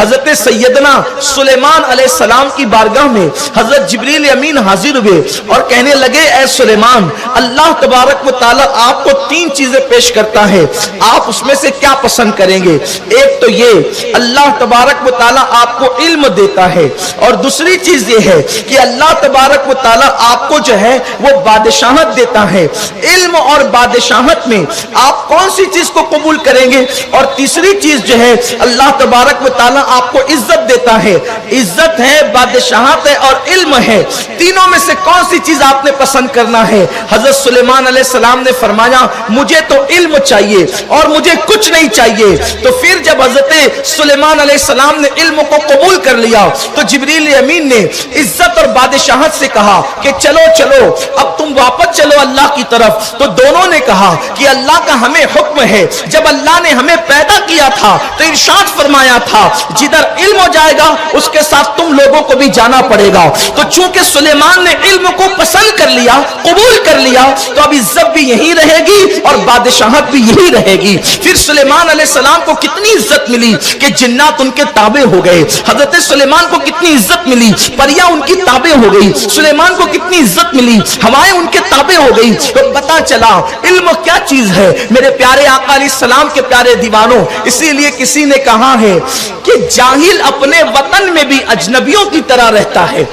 حضرت سیدنا سلیمان علیہ السلام کی بارگاہ میں حضرت جبریل امین حاضر ہوئے اور کہنے لگے اے سلیمان اللہ تبارک و تعالی آپ کو 3 چیزیں پیش کرتا ہے, آپ اس میں سے کیا پسند کریں گے؟ ایک تو یہ اللہ تبارک و تعالی آپ کو علم دیتا ہے, اور دوسری چیز یہ ہے کہ اللہ تبارک و تعالی آپ کو جو ہے وہ بادشاہت دیتا ہے. علم اور بادشاہت میں آپ کون سی چیز کو قبول کریں گے؟ اور تیسری چیز جو ہے اللہ تبارک و تعالی آپ کو عزت دیتا ہے, عزت ہے, بادشاہت ہے اور علم ہے, تینوں میں سے کون سی چیز آپ نے پسند کرنا ہے؟ حضرت سلیمان علیہ السلام نے فرمایا مجھے تو علم چاہیے اور مجھے کچھ نہیں چاہیے. تو پھر جب حضرت سلیمان علیہ السلام نے علم کو قبول کر لیا تو جبریل امین نے عزت اور بادشاہت سے کہا کہ چلو چلو اب تم واپس چلو اللہ کی طرف. تو دونوں نے کہا کہ اللہ کا ہمیں حکم ہے, جب اللہ نے ہمیں پیدا کیا تھا تو ارشاد فرمایا تھا جدھر علم ہو جائے گا اس کے ساتھ تم لوگوں کو بھی جانا پڑے گا. تو چونکہ سلیمان نے علم کو پسند کر لیا, قبول کر لیا, تو اب عزت بھی یہی رہے گی اور بادشاہت بھی یہی رہے گی. پھر سلیمان علیہ السلام کو کتنی عزت ملی کہ جنات ان کے تابع ہو گئے. حضرت سلیمان کو کتنی عزت ملی, پریاں ان کی تابع ہو گئی. سلیمان کو کتنی عزت ملی, ہوائیں ان کے تابع ہو گئی. تو پتا چلا علم کیا چیز ہے میرے پیارے آقا علیہ السلام کے پیارے دیوانوں. اسی لیے کسی نے کہا ہے کہ جاہل اپنے وطن میں بھی اجنبیوں کی طرح رہتا ہے,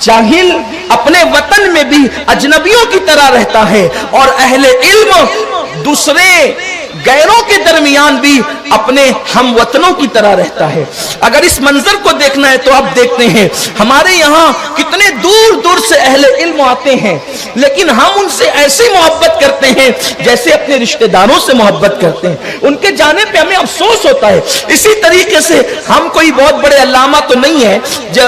جاہل اپنے وطن میں بھی اجنبیوں کی طرح رہتا ہے, اور اہل علم دوسرے غیروں کے درمیان بھی اپنے ہم وطنوں کی طرح رہتا ہے. اگر اس منظر کو دیکھنا ہے تو آپ دیکھتے ہیں ہمارے یہاں کتنے دور دور سے اہل علم آتے ہیں, لیکن ہم ان سے ایسی محبت کرتے ہیں جیسے اپنے رشتہ داروں سے محبت کرتے ہیں. ان کے جانے پہ ہمیں افسوس ہوتا ہے. اسی طریقے سے ہم کوئی بہت بڑے علامہ تو نہیں ہیں,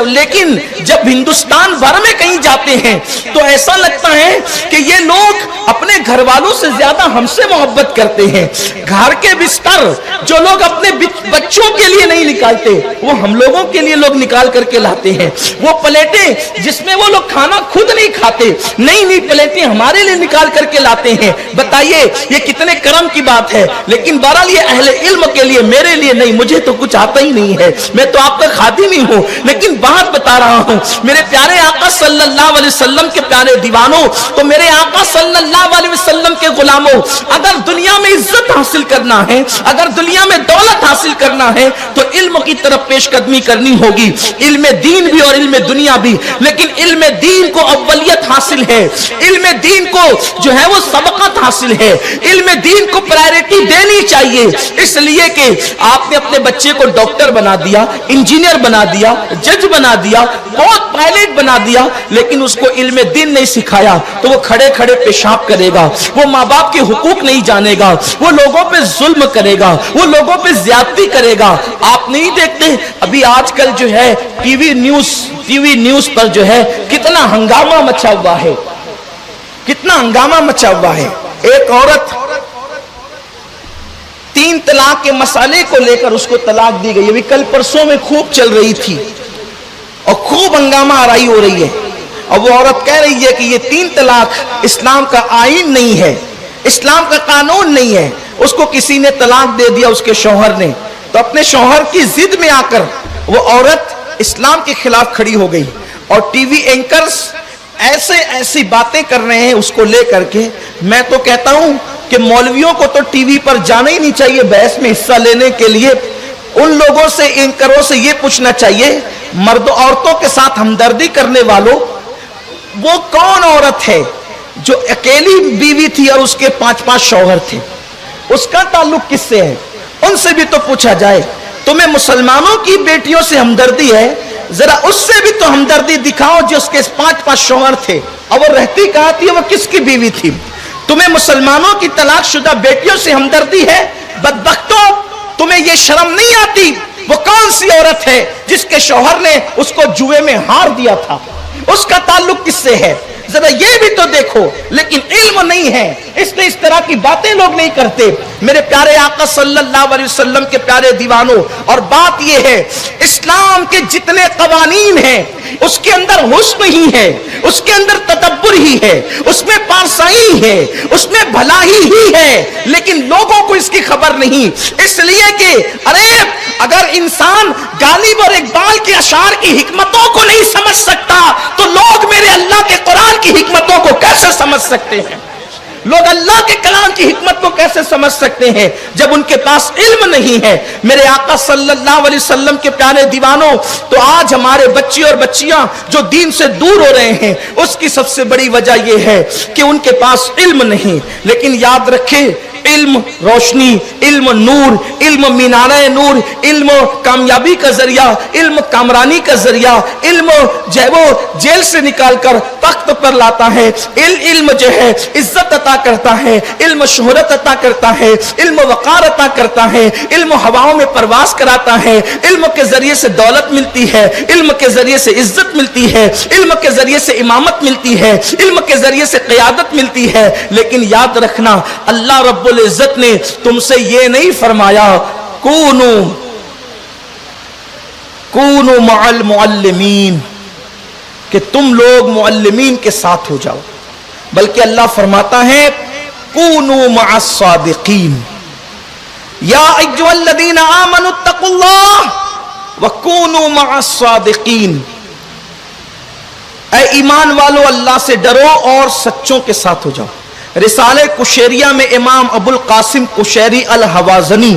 لیکن جب ہندوستان بھر میں کہیں جاتے ہیں تو ایسا لگتا ہے کہ یہ لوگ اپنے گھر والوں سے زیادہ ہم سے محبت کرتے ہیں. گھر کے بستر جو لوگ اپنے بچوں کے لیے نہیں نکالتے وہ ہم لوگوں کے لیے لوگ نکال کر کے لاتے ہیں. وہ پلیٹیں جس میں وہ لوگ کھانا خود نہیں کھاتے, نئی نئی پلیٹیں ہمارے لیے نکال کر کے لاتے ہیں. بتائیے یہ کتنے کرم کی بات ہے. لیکن بہرحال یہ اہل علم کے لیے, میرے لیے نہیں, مجھے تو کچھ آتا ہی نہیں ہے, میں تو آپ کا خادم ہی ہوں. لیکن بات بتا رہا ہوں میرے پیارے آقا صلی اللہ علیہ وسلم کے پیارے دیوانوں, تو میرے آقا صلی اللہ علیہ وسلم کے غلاموں, اگر دنیا میں عزت حاصل کرنا ہے, اگر دنیا میں دولت حاصل کرنا ہے تو علم کی طرف پیش قدمی کرنی ہوگی. علم دین بھی اور علم دنیا بھی, لیکن علم دین کو اولیت حاصل ہے, علم دین کو جو ہے وہ سبقت حاصل ہے, علم دین کو پرائرٹی دینی چاہیے. اس لیے کہ آپ نے اپنے بچے کو ڈاکٹر بنا دیا, انجینئر بنا دیا, جج بنا دیا, بہت پائلٹ بنا دیا, لیکن اس کو علم دین نہیں سکھایا تو وہ کھڑے کھڑے پیشاب کرے گا, وہ ماں باپ کے حقوق نہیں جانے گا, وہ لوگوں پہ ظلم کرے گا, وہ لوگوں پہ زیادتی کرے گا. آپ نہیں دیکھتے ابھی آج کل جو ہے ٹی وی نیوز پر جو ہے کتنا ہنگامہ مچا ہوا ہے, کتنا ہنگامہ مچا ہوا ہے. ایک عورت 3 طلاق کے مسئلے کو لے کر اس کو طلاق دی گئی. ابھی کل پرسوں میں خوب چل رہی تھی اور خوب ہنگامہ آرائی ہو رہی ہے, اور وہ عورت کہہ رہی ہے کہ یہ 3 طلاق اسلام کا آئین نہیں ہے, اسلام کا قانون نہیں ہے. اس کو کسی نے طلاق دے دیا, اس کے شوہر نے, تو اپنے شوہر کی ضد میں آ کر وہ عورت اسلام کے خلاف کھڑی ہو گئی. اور ٹی وی اینکرز ایسی باتیں کر رہے ہیں اس کو لے کر کے. میں تو کہتا ہوں کہ مولویوں کو تو ٹی وی پر جانا ہی نہیں چاہیے بحث میں حصہ لینے کے لیے. ان لوگوں سے, اینکروں سے یہ پوچھنا چاہیے, مرد عورتوں کے ساتھ ہمدردی کرنے والوں, وہ کون عورت ہے جو اکیلی بیوی تھی اور اس کے 5 شوہر تھے, اس کا تعلق کس سے ہے؟ ان سے بھی تو پوچھا جائے. تمہیں مسلمانوں کی بیٹیوں سے ہمدردی ہے, ذرا اس سے بھی تو ہمدردی دکھاؤ جو اس کے 5 شوہر تھے, اور وہ رہتی کہاں تھی, وہ کس کی بیوی تھی. تمہیں مسلمانوں کی طلاق شدہ بیٹیوں سے ہمدردی ہے؟ بدبختوں, تمہیں یہ شرم نہیں آتی؟ وہ کون سی عورت ہے جس کے شوہر نے اس کو جوئے میں ہار دیا تھا, اس کا تعلق کس سے ہے؟ ذرا یہ بھی تو دیکھو. لیکن علم نہیں ہے, اس لیے اس طرح کی باتیں لوگ نہیں کرتے. میرے پیارے آقا صلی اللہ علیہ وسلم کے پیارے دیوانوں، اور بات یہ ہے اسلام کے جتنے قوانین ہیں اس کے اندر حسن ہی ہے، اس کے اندر تدبر ہی ہے، اس میں پارسائی ہے، اس میں بھلائی ہی ہے، لیکن لوگوں کو اس کی خبر نہیں، اس لیے کہ اگر انسان غالب اور اقبال کے اشعار کی حکمتوں کو نہیں سمجھ سکتا تو لوگ میرے اللہ کے قرآن کی حکمتوں کو کیسے سمجھ سکتے ہیں؟ لوگ اللہ کے کلام کی حکمت کو کیسے سمجھ سکتے ہیں جب ان کے پاس علم نہیں ہے؟ میرے آقا صلی اللہ علیہ وسلم کے پیارے دیوانوں، تو آج ہمارے بچے اور بچیاں جو دین سے دور ہو رہے ہیں اس کی سب سے بڑی وجہ یہ ہے کہ ان کے پاس علم نہیں۔ لیکن یاد رکھیں، علم روشنی، علم نور، علم مینارہ نور، علم کامیابی کا ذریعہ، علم کامرانی کا ذریعہ، علم جو ہے وہ جیل سے نکال کر تخت پر لاتا ہے، علم جو ہے عزت عطا کرتا ہے، علم شہرت عطا کرتا ہے، علم وقار عطا کرتا ہے، علم ہواؤں میں پرواز کراتا ہے، علم کے ذریعے سے دولت ملتی ہے، علم کے ذریعے سے عزت ملتی ہے، علم کے ذریعے سے امامت ملتی ہے، علم کے ذریعے سے قیادت ملتی ہے۔ لیکن یاد رکھنا، اللہ رب العزت نے تم سے یہ نہیں فرمایا کونوا مع المعلمین کہ تم لوگ معلمین کے ساتھ ہو جاؤ، بلکہ اللہ فرماتا ہے کونوا مع الصادقین یا ایھا الذین آمنوا اتقوا اللہ وکونوا مع الصادقین، اے ایمان والو اللہ سے ڈرو اور سچوں کے ساتھ ہو جاؤ۔ رسالہ کشیریہ میں امام ابو القاسم کشیری الحوازنی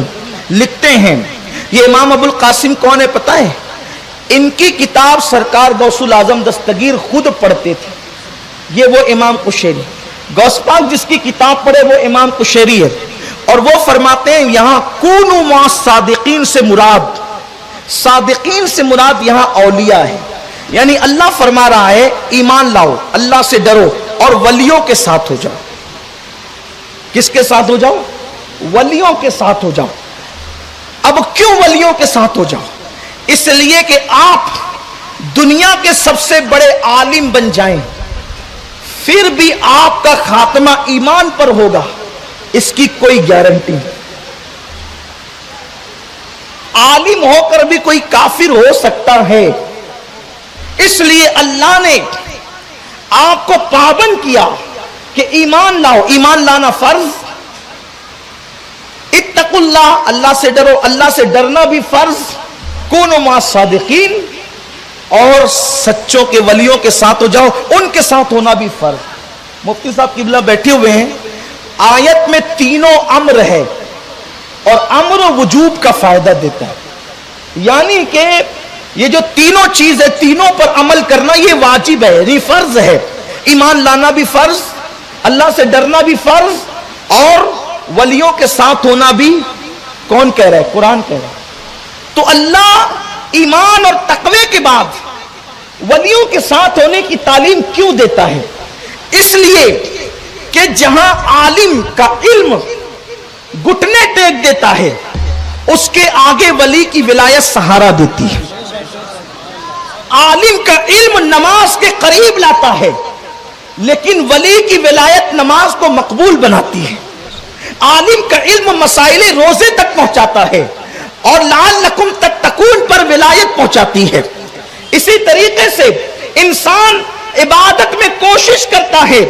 لکھتے ہیں، یہ امام ابو القاسم کون ہے پتہ ہے؟ ان کی کتاب سرکار غوث الاعظم دستگیر خود پڑھتے تھے، یہ وہ امام کشیری، غوث پاک جس کی کتاب پڑھے وہ امام کشیری ہے، اور وہ فرماتے ہیں یہاں کونوا مع الصادقین سے مراد، صادقین سے مراد یہاں اولیاء ہے، یعنی اللہ فرما رہا ہے ایمان لاؤ، اللہ سے ڈرو اور ولیوں کے ساتھ ہو جاؤ۔ کس کے ساتھ ہو جاؤ؟ ولیوں کے ساتھ ہو جاؤ۔ اب کیوں ولیوں کے ساتھ ہو جاؤ؟ اس لیے کہ آپ دنیا کے سب سے بڑے عالم بن جائیں، پھر بھی آپ کا خاتمہ ایمان پر ہوگا، اس کی کوئی گارنٹی نہیں۔ عالم ہو کر بھی کوئی کافر ہو سکتا ہے، اس لیے اللہ نے آپ کو پابند کیا کہ ایمان لاؤ، ایمان لانا فرض، اتقوا اللہ، اللہ سے ڈرو، اللہ سے ڈرنا بھی فرض، کونوا مع الصادقین، اور سچوں کے ولیوں کے ساتھ ہو جاؤ، ان کے ساتھ ہونا بھی فرض۔ مفتی صاحب قبلہ بیٹھے ہوئے ہیں، آیت میں تینوں امر ہے اور امر و وجوب کا فائدہ دیتا ہے، یعنی کہ یہ جو تینوں چیز ہے تینوں پر عمل کرنا یہ واجب ہے، یہ فرض ہے، ایمان لانا بھی فرض، اللہ سے ڈرنا بھی فرض، اور ولیوں کے ساتھ ہونا بھی کون کہہ رہا ہے؟ قرآن کہہ رہا ہے۔ تو اللہ ایمان اور تقوی کے بعد ولیوں کے ساتھ ہونے کی تعلیم کیوں دیتا ہے؟ اس لیے کہ جہاں عالم کا علم گھٹنے ٹیک دیتا ہے اس کے آگے ولی کی ولایت سہارا دیتی ہے۔ عالم کا علم نماز کے قریب لاتا ہے، لیکن ولی کی ولایت نماز کو مقبول بناتی ہے۔ عالم کا علم مسائل روزے تک پہنچاتا ہے اور لعلکم تتقون پر ولایت پہنچاتی ہے۔ اسی طریقے سے انسان عبادت میں کوشش کرتا ہے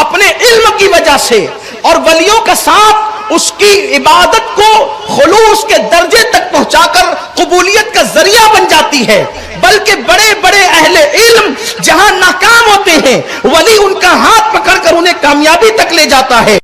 اپنے علم کی وجہ سے، اور ولیوں کا ساتھ اس کی عبادت کو خلوص کے درجے تک پہنچا کر قبولیت کا ذریعہ بن جاتی ہے۔ بلکہ بڑے بڑے اہل علم جہاں ناکام ہوتے ہیں، ولی ان کا ہاتھ پکڑ کر انہیں کامیابی تک لے جاتا ہے۔